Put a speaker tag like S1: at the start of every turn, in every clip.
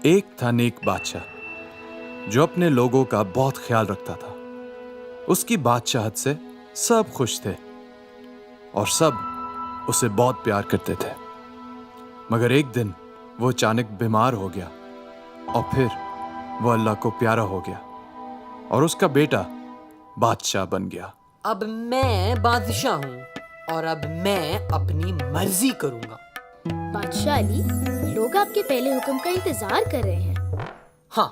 S1: ایک تھا نیک بادشاہ جو اپنے لوگوں کا بہت خیال رکھتا تھا. اس کی بادشاہت سے سب خوش تھے اور سب اسے بہت پیار کرتے تھے. مگر ایک دن وہ اچانک بیمار ہو گیا اور پھر وہ اللہ کو پیارا ہو گیا اور اس کا بیٹا بادشاہ بن گیا.
S2: اب میں بادشاہ ہوں اور اب میں اپنی مرضی کروں گا.
S3: بادشاہ علی، لوگ آپ کے پہلے حکم کا انتظار کر رہے ہیں.
S2: ہاں،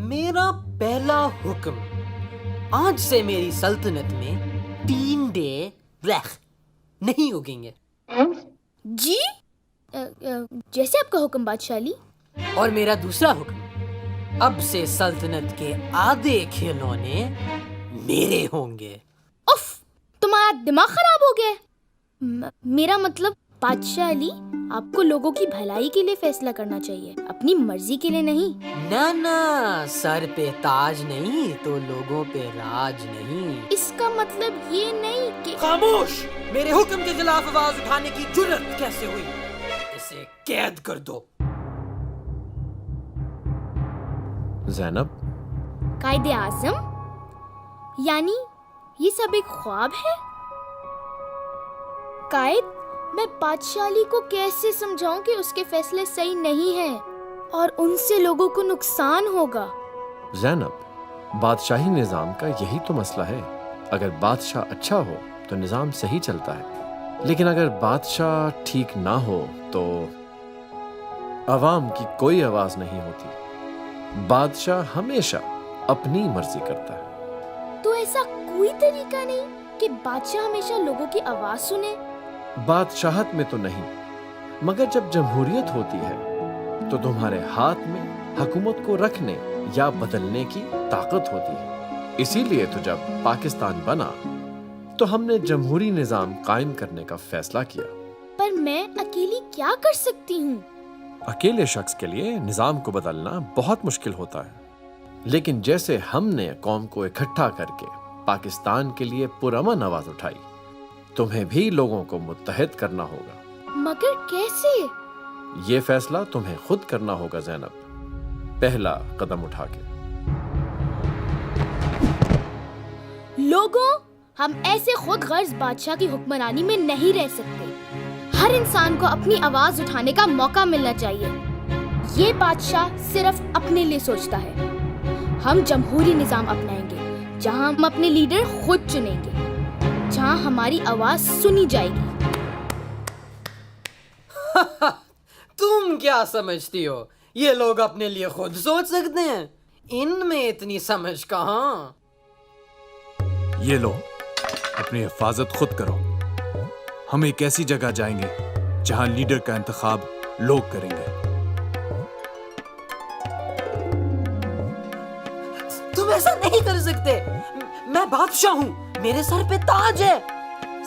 S2: میرا پہلا حکم، آج سے میری سلطنت میں 3 ڈے نہیں اگیں گے.
S3: جی جیسے آپ کا حکم بادشاہ علی.
S2: اور میرا دوسرا حکم، اب سے سلطنت کے آدھے کھلونے میرے ہوں گے.
S3: اف، تمہارا دماغ خراب ہو گیا. میرا مطلب بادشاہ علی، آپ کو لوگوں کی بھلائی کے لیے فیصلہ کرنا چاہیے، اپنی مرضی کے لیے نہیں.
S2: نہ، سر پہ تاج نہیں تو لوگوں پہ راج نہیں.
S3: اس کا مطلب یہ نہیں کہ...
S2: خاموش! میرے حکم کے خلاف آواز اٹھانے کی جرت کیسے ہوئی؟ اسے قید کر دو.
S1: زینب،
S3: قائد اعظم، یعنی یہ سب ایک خواب ہے؟ قائد، میں بادشاہ علی کو کیسے سمجھاؤں کہ اس کے فیصلے صحیح نہیں ہیں اور ان سے لوگوں کو نقصان ہوگا؟
S4: زینب، بادشاہی نظام کا یہی تو مسئلہ ہے. اگر بادشاہ اچھا ہو تو نظام صحیح چلتا ہے، لیکن اگر بادشاہ ٹھیک نہ ہو تو عوام کی کوئی آواز نہیں ہوتی. بادشاہ ہمیشہ اپنی مرضی کرتا ہے.
S3: تو ایسا کوئی طریقہ نہیں کہ بادشاہ ہمیشہ لوگوں کی آواز سنے؟
S4: بادشاہت میں تو نہیں، مگر جب جمہوریت ہوتی ہے تو تمہارے ہاتھ میں حکومت کو رکھنے یا بدلنے کی طاقت ہوتی ہے. اسی لیے تو جب پاکستان بنا تو ہم نے جمہوری نظام قائم کرنے کا فیصلہ کیا.
S3: پر میں اکیلی کیا کر سکتی ہوں؟
S4: اکیلے شخص کے لیے نظام کو بدلنا بہت مشکل ہوتا ہے، لیکن جیسے ہم نے قوم کو اکٹھا کر کے پاکستان کے لیے پرامن آواز اٹھائی، تمہیں بھی لوگوں کو متحد کرنا ہوگا.
S3: مگر کیسے؟
S4: یہ فیصلہ تمہیں خود کرنا ہوگا زینب، پہلا قدم اٹھا کے.
S3: لوگوں، ہم ایسے خود غرض بادشاہ کی حکمرانی میں نہیں رہ سکتے. ہر انسان کو اپنی آواز اٹھانے کا موقع ملنا چاہیے. یہ بادشاہ صرف اپنے لیے سوچتا ہے. ہم جمہوری نظام اپنائیں گے جہاں ہم اپنے لیڈر خود چنیں گے، جہاں ہماری آواز سنی جائے گی.
S2: تم کیا سمجھتی ہو یہ لوگ اپنے لیے خود سوچ سکتے ہیں؟ ان میں اتنی سمجھ کہاں.
S1: یہ لو، اپنی حفاظت خود کرو. ہم ایک ایسی جگہ جائیں گے جہاں لیڈر کا انتخاب لوگ کریں گے.
S2: تم ایسا نہیں کر سکتے. میں بادشاہ ہوں، میرے سر پہ تاج ہے.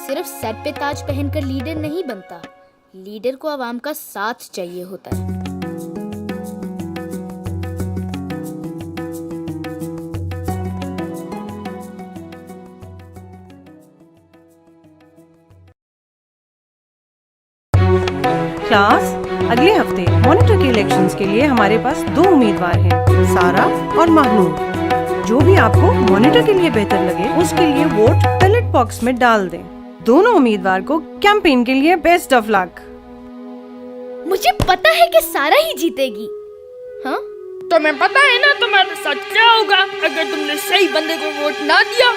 S3: صرف سر پہ تاج پہن کر لیڈر نہیں بنتا، لیڈر کو عوام کا ساتھ چاہیے ہوتا ہے.
S5: کلاس، اگلے ہفتے مانیٹر کے الیکشنز کے لیے ہمارے پاس 2 امیدوار ہیں، سارا اور مہنور. جو بھی آپ کو مانیٹر کے لیے بہتر لگے اس کے لیے ووٹ بیلٹ باکس میں ڈال دیں. دونوں امیدوار کو کیمپین کے لیے بیسٹ آف لک.
S3: مجھے پتا ہے کہ سارا ہی جیتے گی. ہاں،
S6: تمہیں پتا ہے نا تمہارے ساتھ کیا ہوگا اگر تم نے صحیح بندے کو ووٹ نہ دیا؟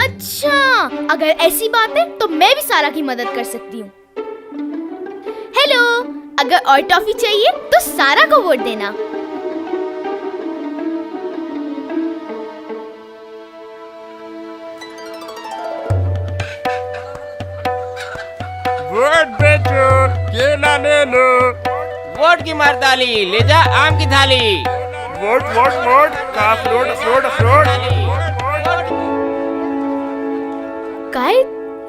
S3: اچھا، اگر ایسی بات ہے تو میں بھی سارا کی مدد کر سکتی ہوں. ہیلو، اگر اور ٹافی چاہیے تو سارا کو ووٹ دینا.
S7: ووٹ بیچو، کیلا لے لو.
S8: ووٹ کی مردالی، لے جا آم کی تھالی.
S7: ووٹ ووٹ ووٹ کا فروٹ فروٹ فروٹ.
S3: قائد،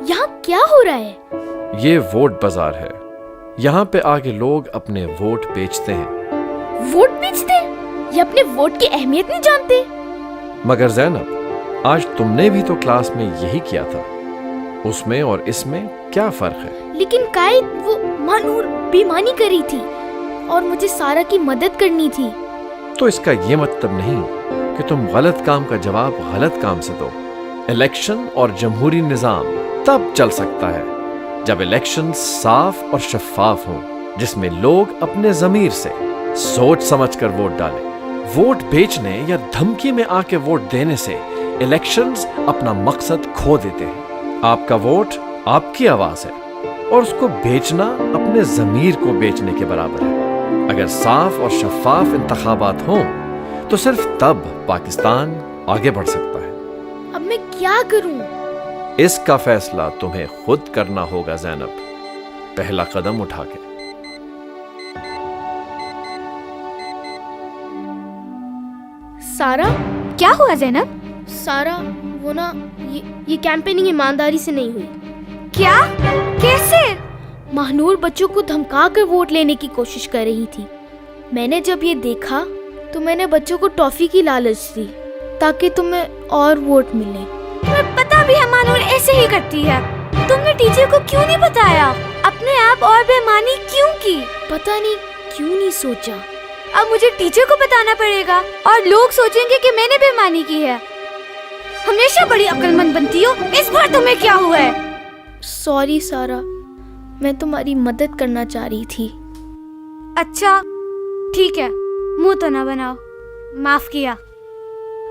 S3: یہاں کیا ہو رہا ہے؟
S4: یہ ووٹ بازار ہے. یہاں پہ آگے لوگ اپنے ووٹ بیچتے ہیں.
S3: ووٹ بیچتے؟ یہ اپنے ووٹ کی اہمیت نہیں جانتے.
S4: مگر زینب، آج تم نے بھی تو کلاس میں یہی کیا تھا. اس میں اور اس میں کیا فرق ہے؟
S3: لیکن قائد، وہ مانور بے ایمانی کری تھی. और मुझे सारा की मदद करनी थी।
S4: तो इसका ये मतलब नहीं कि तुम गलत काम का जवाब गलत काम से दो। इलेक्शन और जमहूरी निजाम तब चल सकता है जब इलेक्शन साफ और शफाफ हो, जिसमें लोग अपने जमीर से सोच समझ कर वोट डालें। वोट बेचने या धमकी में आके वोट देने से इलेक्शंस अपना मकसद खो देते हैं। आपका वोट आपकी आवाज है और उसको बेचना अपने जमीर को बेचने के बराबर है। अगर साफ और शफाफ इंतखाबात हों तो सिर्फ तब पाकिस्तान आगे बढ़ सकता है।
S3: अब मैं क्या करूं?
S4: इसका फैसला तुम्हें खुद करना होगा ज़ैनब, पहला कदम उठा के।
S3: सारा?
S9: क्या हुआ ज़ैनब?
S3: सारा, वो ना ये कैंपेनिंग ईमानदारी से नहीं हुई।
S9: क्या? कैसे?
S3: महानूर बच्चों को धमका कर वोट लेने की कोशिश कर रही थी। मैंने जब ये देखा तो मैंने बच्चों को टॉफी की लालच दी ताकि तुम्हें और वोट मिले।
S9: तुम्हें पता भी है महानूर ऐसे ही करती है। तुमने टीचर को क्यों नहीं बताया? अपने आप और बेईमानी क्यों की?
S3: पता नहीं क्यों नहीं सोचा।
S9: अब मुझे टीचर को बताना पड़ेगा और लोग सोचेंगे कि मैंने बेईमानी की है। हमेशा बड़ी अक्लमंद बनती हो, इस बार तुम्हें क्या हुआ है?
S3: सॉरी सारा, मैं तुम्हारी मदद करना चाह रही थी।
S9: अच्छा ठीक है, मुंह तो ना बनाओ, माफ किया।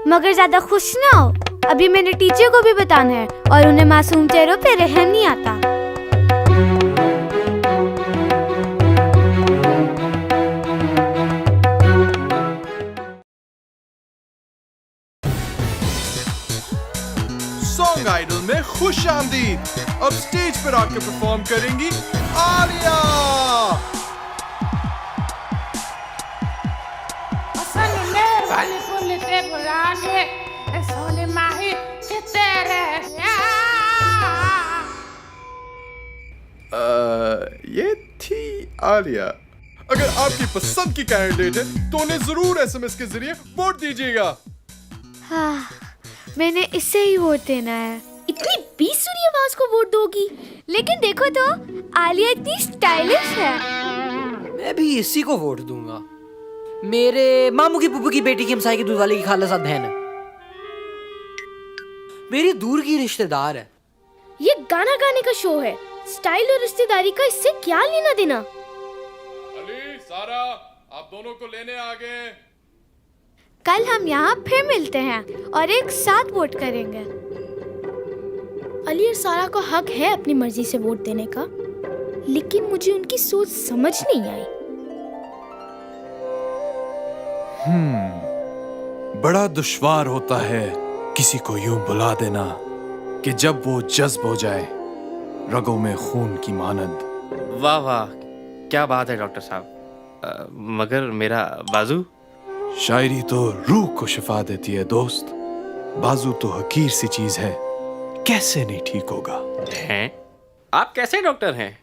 S9: मगर ज्यादा खुश ना हो, अभी मैंने टीचर को भी बताना है और उन्हें मासूम चेहरों पे रहम नहीं आता।
S1: सॉन्ग आइडल में खुश आमदीद। अब स्टेज पर आकर परफॉर्म करेंगी आलिया। ये थी आलिया। अगर आपकी पसंद की कैंडिडेट है तो उन्हें जरूर एसएमएस के जरिए वोट दीजिएगा।
S9: हाँ, मैंने इससे ही वोट देना है।
S3: इतनी बेसुरी आवाज को वोट दोगी?
S9: लेकिन देखो तो, आलिया इतनी स्टाइलिश है।
S2: मैं भी इसी को वोट दूंगा। मेरे मामू की पुप्पू की बेटी की हमसाई की दूध वाले की खालाजाद बहन है, मेरी दूर की रिश्तेदार है।
S3: ये गाना गाने का शो है, स्टाइल और रिश्तेदारी का इससे क्या लेना देना?
S1: अली, सारा, आप दोनों को लेने आ गए।
S9: कल हम यहाँ फिर मिलते हैं और एक साथ वोट करेंगे।
S3: अली और सारा का हक है अपनी मर्जी से वोट देने का, लेकिन मुझे उनकी सोच समझ नहीं आई।
S1: बड़ा दुश्वार होता है किसी को यूं बुला देना कि जब वो जज्ब हो जाए रगों में खून की मानंद।
S8: वाह वाह, क्या बात है डॉक्टर साहब। मगर मेरा बाजू?
S1: शायरी तो रूह को शिफा देती है दोस्त, बाजू तो हकीर सी चीज है, कैसे नहीं ठीक होगा।
S8: हैं? आप कैसे डॉक्टर हैं?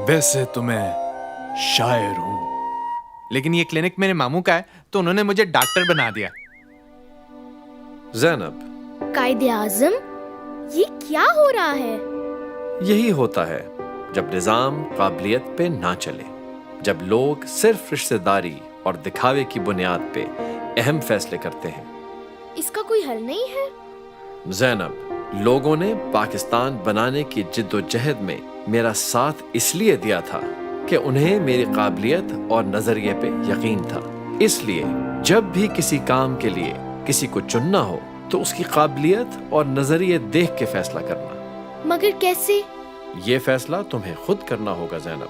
S1: वैसे तो मैं शायर हूँ,
S10: लेकिन ये क्लिनिक मेरे मामू का है तो उन्होंने मुझे डॉक्टर बना दिया।
S4: ज़ैनब,
S3: कायदे आज़म, ये क्या हो रहा है?
S4: यही होता है जब निजाम काबिलियत पे ना चले, जब लोग सिर्फ रिश्तेदारी और दिखावे की बुनियाद पे अहम फैसले करते हैं।
S3: इसका कोई हल नहीं है?
S4: ज़ैनब, लोगों ने पाकिस्तान बनाने की जिद्दोजहद में मेरा साथ इसलिए दिया था कि उन्हें मेरी काबिलियत और नजरिए पे यकीन था। इसलिए जब भी किसी काम के लिए किसी को चुनना हो तो उसकी काबिलियत और नजरिए देख के फैसला करना।
S3: मगर कैसे?
S4: ये फैसला तुम्हें खुद करना होगा ज़ैनब,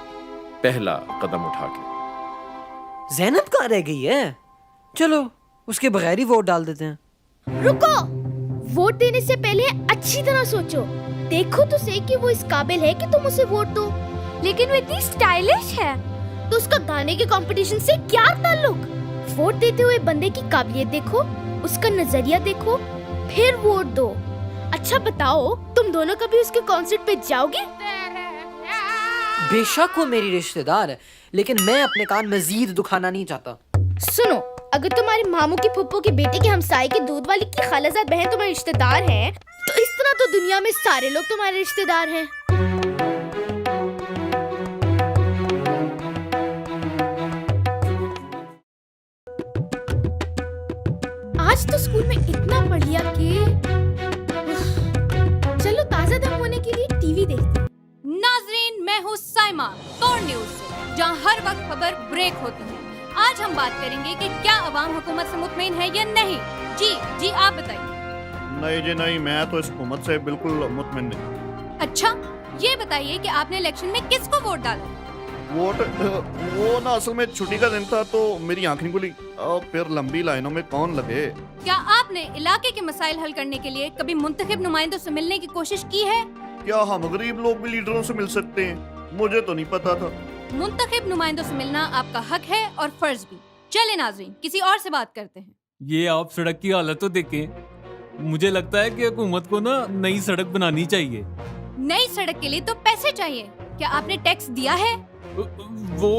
S4: पहला कदम उठा के।
S2: ज़ैनब कहाँ रह गई है? चलो उसके बगैर ही वोट डाल देते हैं।
S3: रुको, वोट देने से पहले अच्छी तरह सोचो। देखो तो सही कि वो इस काबिल है कि तुम उसे वोट दो।
S9: लेकिन वो इतनी स्टाइलिश है।
S3: तो उसका गाने के कंपटीशन से क्या ताल्लुक? वोट देते हुए बंदे की काबिलियत देखो, उसका नजरिया देखो, फिर वोट दो। अच्छा बताओ, तुम दोनों कभी उसके कॉन्सर्ट पे जाओगे?
S2: बेशक वो मेरी रिश्तेदार है, लेकिन मैं अपने कान मजीद दुखाना नहीं चाहता।
S3: सुनो, अगर तुम्हारे मामू की फुप्पो की बेटे के हमसाये की दूध वाली की खालाजाद बहन तुम्हारे रिश्तेदार हैं, तो इस तरह तो दुनिया में सारे लोग तुम्हारे रिश्तेदार हैं।
S11: साइमा तोड़ न्यूज से, जहां हर वक्त खबर ब्रेक होती है। आज हम बात करेंगे कि क्या अवाम हुकूमत से मुतमईन है या नहीं। जी आप बताइए।
S7: नहीं जी नहीं, मैं तो इस हुकूमत से बिल्कुल मुतमिन नहीं।
S11: अच्छा, ये बताइए कि आपने इलेक्शन में किसको वोट डाला?
S7: वोट वो ना असल में छुट्टी का दिन था तो मेरी आंख नहीं खुली, और फिर लंबी लाइनों में कौन लगे।
S11: क्या आपने इलाके के मसाइल हल करने के लिए कभी मुंतखब नुमाइंदों से मिलने की कोशिश की है?
S7: क्या हम गरीब लोग भी लीडरों से मिल सकते हैं? मुझे तो नहीं पता था।
S11: मुंतखब नुमाइंदों से मिलना आपका हक है और फर्ज भी। चले नाज़रीन, किसी और से बात करते हैं।
S12: ये आप सड़क की हालत तो देखें। मुझे लगता है कि हुकूमत को ना नई सड़क बनानी चाहिए।
S11: नई सड़क के लिए तो पैसे चाहिए। क्या आपने टैक्स दिया है?
S12: वो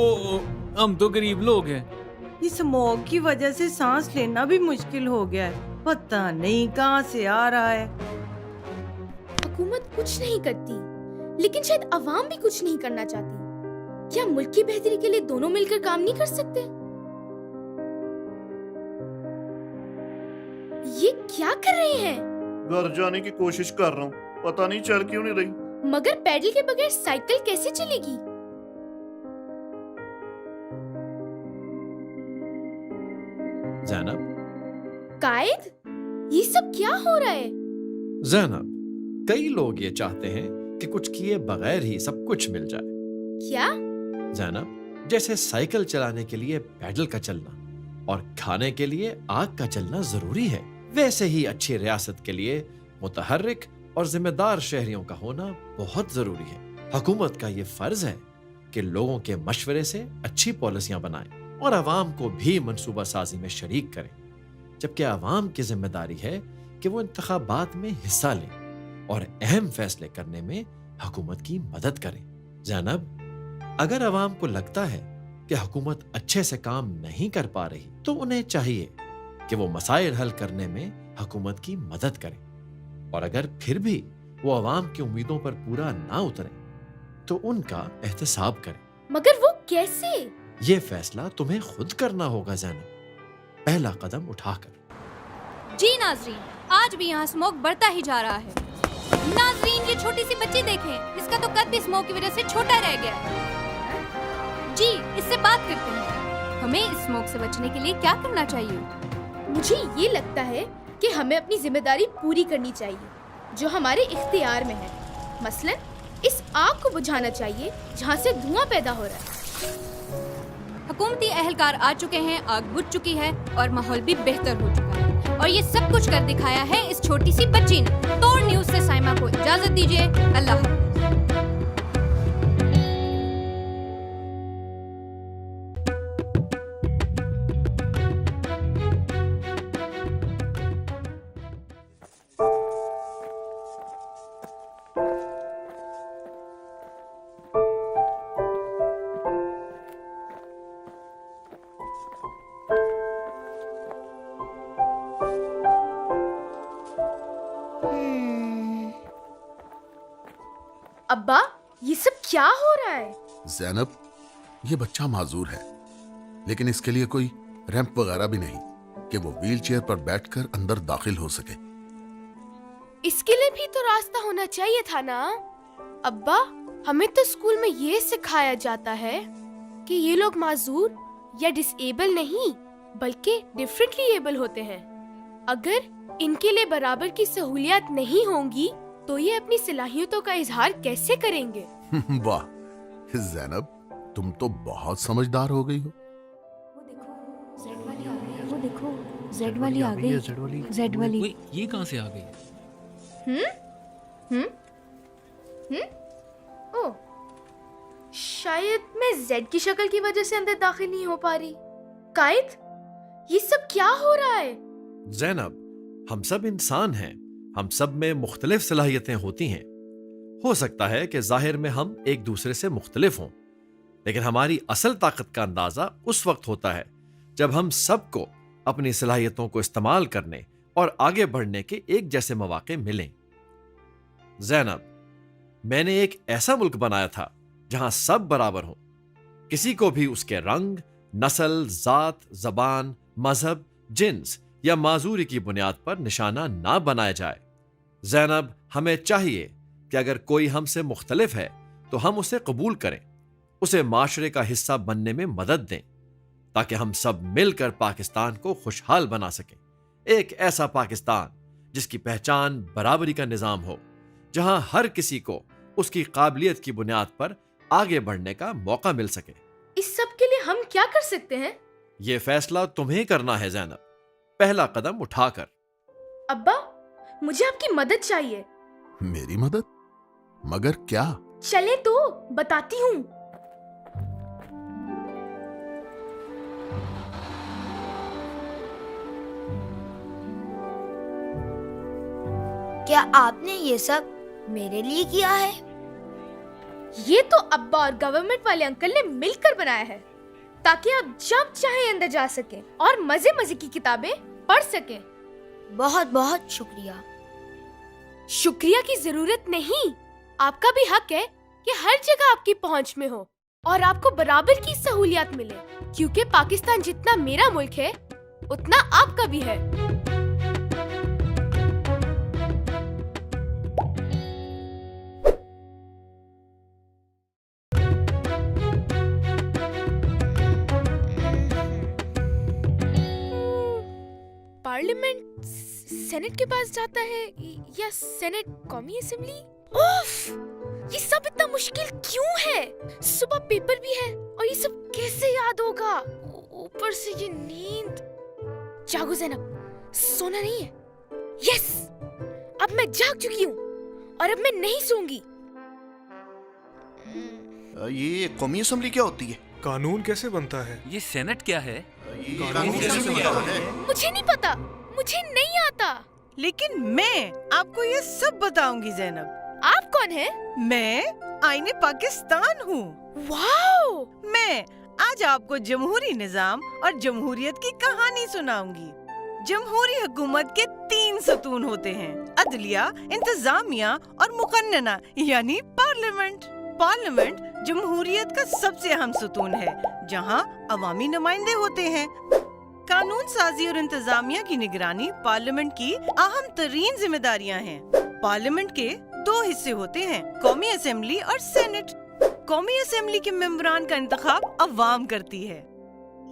S12: हम तो गरीब लोग हैं।
S5: इस स्मॉग की वजह से सांस लेना भी मुश्किल हो गया है। पता नहीं कहाँ से आ रहा है।
S3: हुकूमत कुछ नहीं करती, लेकिन शायद अवाम भी कुछ नहीं करना चाहती। क्या मुल्क की बेहतरी के लिए दोनों मिलकर काम नहीं कर सकते? ये क्या कर रहे हैं?
S7: घर जाने की कोशिश कर रहा हूँ, पता नहीं चल क्यों नहीं रही।
S3: मगर पैडल के बगैर साइकिल कैसे चलेगी?
S4: ज़ैनब,
S3: कायद, ये सब क्या हो रहा है?
S4: ज़ैनब, कई लोग ये चाहते हैं कि कुछ किए बगैर ही सब कुछ मिल जाए।
S3: क्या?
S4: ज़ैनब, जैसे साइकिल चलाने के लिए पैडल का चलना और खाने के लिए आग का चलना जरूरी है, वैसे ही अच्छी रियासत के लिए मुतहर्रिक और जिम्मेदार शहरियों का होना बहुत जरूरी है। हुकूमत का ये फर्ज है कि लोगों के मशवरे से अच्छी पॉलिसियां बनाएं और अवाम को भी मंसूबा साजी में शरीक करें, जबकि अवाम की जिम्मेदारी है कि वो इंतखाबात में हिस्सा लें और अहम फैसले करने में हुकूमत की मदद करें। ज़ैनब, अगर अवाम को लगता है कि हुकूमत अच्छे से काम नहीं कर पा रही, तो उन्हें चाहिए कि वो मसाइल हल करने में हुकूमत की मदद करें, और अगर फिर भी वो अवाम की उम्मीदों पर पूरा ना उतरे तो उनका एहतसाब करें।
S3: मगर वो कैसे?
S4: ये फैसला तुम्हें खुद करना होगा ज़ैनब, पहला कदम उठाकर।
S11: जी नाज़रीन, आज भी यहाँ स्मोक बढ़ता ही जा रहा है। नाज़रीन, ये छोटी सी बच्ची देखें, इसका तो कद भी स्मोक की वजह से छोटा रह गया। जी, इससे बात करते हैं। हमें इस स्मोक से बचने के लिए क्या करना चाहिए?
S3: मुझे ये लगता है कि हमें अपनी जिम्मेदारी पूरी करनी चाहिए जो हमारे इख्तियार में है। मसलन इस आग को बुझाना चाहिए जहाँ से धुआं पैदा हो रहा है।
S11: हुकूमती अहलकार आ चुके हैं, आग बुझ चुकी है और माहौल भी बेहतर हो चुका है, और ये सब कुछ कर दिखाया है इस छोटी सी बच्ची ने। तोड़ न्यूज से साइमा को इजाजत दीजिए। अल्लाह हाफ़िज़।
S3: अब्बा, ये सब क्या हो रहा है?
S13: ज़ैनब, ये बच्चा माजूर है, लेकिन इसके लिए कोई रैंप वगैरह भी नहीं कि वो व्हीलचेयर पर बैठकर अंदर दाखिल हो सके।
S3: इसके लिए भी तो रास्ता होना चाहिए था ना। अब्बा, हमें तो स्कूल में ये सिखाया जाता है कि ये लोग माजूर या डिसेबल नहीं बल्कि डिफरेंटली एबल होते हैं। अगर इनके लिए बराबर की सहूलियत नहीं होंगी तो ये अपनी सलाहियतों का इजहार कैसे करेंगे?
S13: वाह ज़ैनब, तुम तो बहुत समझदार हो गई हो।
S9: वो देखो, जेड वाली आ गई। जेड वाली।
S12: ये कहाँ से आ गई?
S3: ओ, शायद मैं जेड की शक्ल की वजह से अंदर दाखिल नहीं हो पा रही। कायद, ये सब क्या हो रहा है?
S4: ज़ैनब, हम सब इंसान हैं, हम सब में मुख्तलिफ सलाहियतें होती हैं। हो सकता है कि जाहिर में हम एक दूसरे से मुख्तलिफ हों, लेकिन हमारी असल ताकत का अंदाजा उस वक्त होता है जब हम सबको अपनी सलाहियतों को इस्तेमाल करने और आगे बढ़ने के एक जैसे मौके मिलें। ज़ैनब, मैंने एक ऐसा मुल्क बनाया था जहां सब बराबर हों, किसी को भी उसके रंग, नस्ल, जात, जबान, मजहब, जिन्स या माजूरी की बुनियाद पर निशाना ना बनाया जाए। ज़ैनब, हमें चाहिए कि अगर कोई हमसे मुख्तलिफ है तो हम उसे कबूल करें उसे माशरे का हिस्सा बनने में मदद दें ताकि हम सब मिलकर पाकिस्तान को खुशहाल बना सकें। एक ऐसा पाकिस्तान जिसकी पहचान बराबरी का निजाम हो, जहां हर किसी को उसकी काबिलियत की बुनियाद पर आगे बढ़ने का मौका मिल सके।
S3: इस सब के लिए हम क्या कर सकते हैं?
S4: ये फैसला तुम्हें करना है ज़ैनब, पहला कदम उठाकर।
S3: अब्बा, मुझे आपकी मदद चाहिए।
S13: मेरी मदद? मगर क्या?
S3: चले तो बताती हूँ।
S14: क्या आपने ये सब मेरे लिए किया है?
S3: ये तो अब्बा और गवर्नमेंट वाले अंकल ने मिलकर बनाया है ताकि आप जब चाहे अंदर जा सकें और मजे मजे की किताबें पढ़ सकें।
S14: बहुत बहुत शुक्रिया।
S3: शुक्रिया की जरूरत नहीं, आपका भी हक है कि हर जगह आपकी पहुंच में हो और आपको बराबर की सहूलियत मिले, क्योंकि पाकिस्तान जितना मेरा मुल्क है उतना आपका भी है। पार्लियामेंट सेनेट के पास जाता है या सेनेट कौमी असेंबली? उफ, ये सब इतना मुश्किल क्यों है? सुबह पेपर भी है और ये सब कैसे याद होगा? ऊपर से ये नींद। जागो ज़ैनब, सोना नहीं है। यस, अब मैं जाग चुकी हूँ और अब मैं नहीं सोऊंगी।
S7: ये कौमी असेंबली क्या होती है?
S15: कानून कैसे बनता है?
S12: ये सेनेट क्या है?
S3: मुझे नहीं पता, मुझे नहीं आता।
S5: लेकिन मैं आपको ये सब बताऊंगी ज़ैनब।
S3: आप कौन है?
S5: मैं आईने पाकिस्तान हूँ।
S3: वाओ!
S5: मैं आज आपको जमहूरी निजाम और जमहूरियत की कहानी सुनाऊंगी। जमहूरी हुकूमत के 3 सतून होते हैं: अदलिया, इंतजामिया और मुकन्नना यानी पार्लियामेंट। पार्लियामेंट जमहूरियत का सबसे अहम सतून है, जहां अवामी नुमाइंदे होते हैं। कानून साजी और इंतजामिया की निगरानी पार्लियामेंट की अहम तरीन जिम्मेदारियां हैं। पार्लियामेंट के 2 हिस्से होते हैं, कौमी असेंबली और सेनेट। कौमी असेंबली के मेंबरान का इंतखाब अवाम करती है।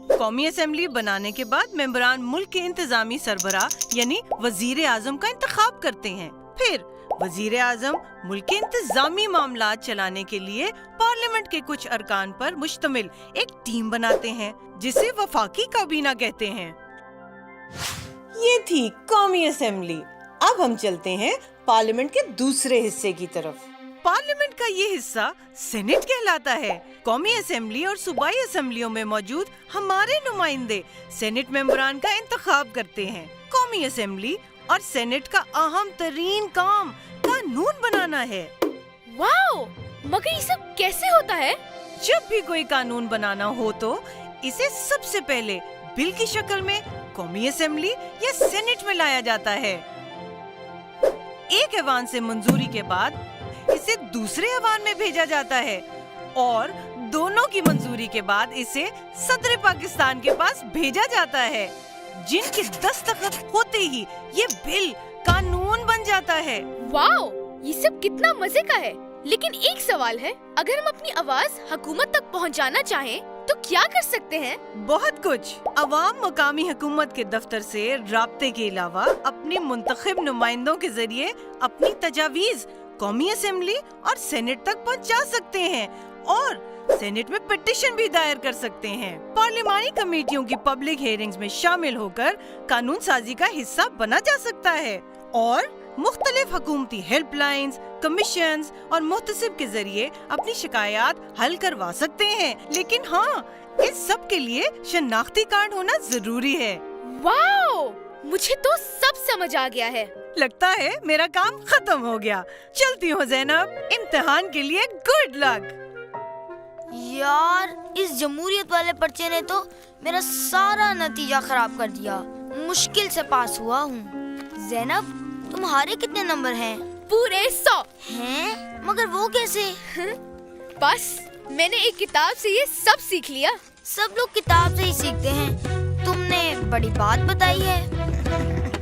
S5: कौमी असेंबली बनाने के बाद मेंबरान मुल्क के इंतजामी सरबराह यानी वजीर आजम का इंतखाब करते हैं। फिर वजीर आजम मुल्क के इंतजामी मामलात चलाने के लिए पार्लियामेंट के कुछ अरकान पर मुश्तमिल एक टीम बनाते हैं, जिसे वफाकी काबीना कहते हैं। ये थी कौमी असेंबली। अब हम चलते हैं पार्लियामेंट के दूसरे हिस्से की तरफ। पार्लियामेंट का ये हिस्सा सेनेट कहलाता है। कौमी असेंबली और सूबाई असेंबलियों में मौजूद हमारे नुमाइंदे सेनेट मेंबरान का इंतखाब करते हैं। कौमी असेंबली और सेनेट का अहम तरीन काम कानून बनाना है।
S3: वाओ! मगर ये सब कैसे होता है?
S5: जब भी कोई कानून बनाना हो तो इसे सबसे पहले बिल की शक्ल में कौमी असेंबली या सेनेट में लाया जाता है। एक ऐवान से मंजूरी के बाद इसे दूसरे ऐवान में भेजा जाता है और दोनों की मंजूरी के बाद इसे सदर पाकिस्तान के पास भेजा जाता है, जिनके दस्तखत होते ही ये बिल कानून बन जाता है।
S3: वाओ! ये सब कितना मजे का है। लेकिन एक सवाल है, अगर हम अपनी आवाज हुकूमत तक पहुंचाना चाहें तो क्या कर सकते हैं?
S5: बहुत कुछ। अवाम मकामी हुकूमत के दफ्तर से राब्ते के अलावा अपनी मुंतखब नुमाइंदों के जरिए अपनी तजावीज कौमी असेंबली और सेनेट तक पहुंचा सकते हैं और सेनेट में पिटीशन भी दायर कर सकते हैं। पार्लियामानी कमेटियों की पब्लिक हियरिंग्स में शामिल होकर कानून साजी का हिस्सा बना जा सकता है और मुख्तलिफ हुकूमती हेल्पलाइंस, कमीशंस और मुहतसिब के जरिए अपनी शिकायत हल करवा सकते हैं। लेकिन हाँ, इस सब के लिए शनाख्ती कार्ड होना जरूरी है।
S3: वाओ! मुझे तो सब समझ आ गया है।
S5: लगता है मेरा काम खत्म हो गया। चलती हूँ ज़ैनब, इम्तिहान के लिए गुड लक।
S14: यार, इस जमहूरियत वाले पर्चे ने तो मेरा सारा नतीजा खराब कर दिया। मुश्किल से पास हुआ हूँ। ज़ैनब, तुम्हारे कितने नंबर हैं?
S3: पूरे 100
S14: हैं? मगर वो कैसे?
S3: बस मैंने एक किताब से ये सब सीख लिया।
S14: सब लोग किताब से ही सीखते हैं। तुमने बड़ी बात बताई है।